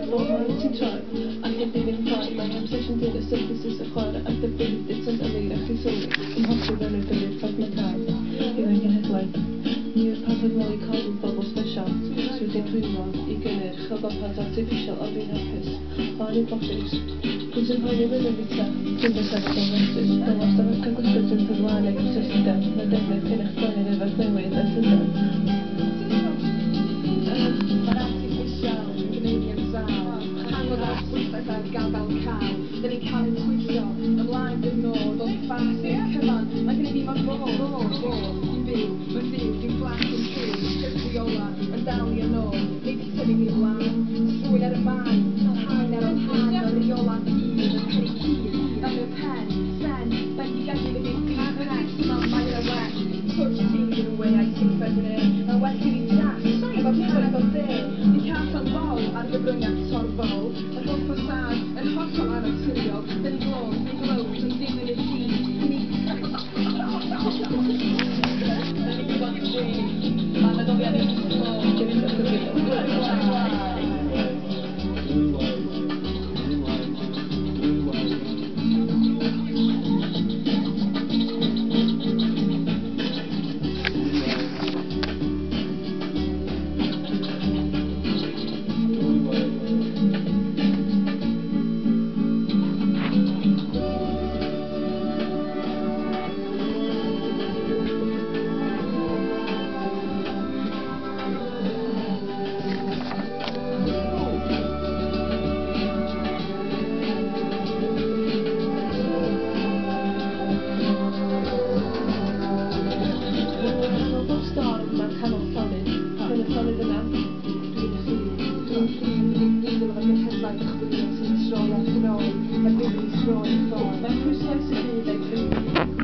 a bob man ti'n troi ac heb ddim yn ffai mae obsession dyn y surface is y chwarae ac y byd dy sy'n ymwneud â chi sylwi yn hoffi fewn i'r byd ffaith mae cael i fewn genhedlaeth ni yw'r pafod mwy coel bobl special sydd wedi dwylo i gynnyrch o gopad artificial o fi'n hapus fan i boffis pwy sy'n poeni mynd yn bita sy'n bysach o'n festus fel os da fath o gwybod yn cyflwyno i gysylltau na defnydd cyn eich blynedd efo'r newid a syndod. Gafel cael, dyn ni'n cael ein twisio ymlaen dyn nod o'n ffas i'r cyfan mae gen i fi mor bod dwi'n byw dwi'n flas yn trwy gyrchu ola yn dal i yn ôl nid i tynnu mi blaen srwy ar y man haen ar o'n haen ar y ola hyd yn pen fel y pen sen ben di gadi fydd i'n carres mae'n y well touch things in a way I see feminine mae'n well i fi das efo pwynt o dde di cael o'n fol ar gyfryngau torfol yn holl fasad yn hollol anaturiol dyn glwb, yn glwb, yn dim yn y tîm dyn ni gwybod dwi mae'n meddwl yn Mae'n pwyslais y byd ei ffrind.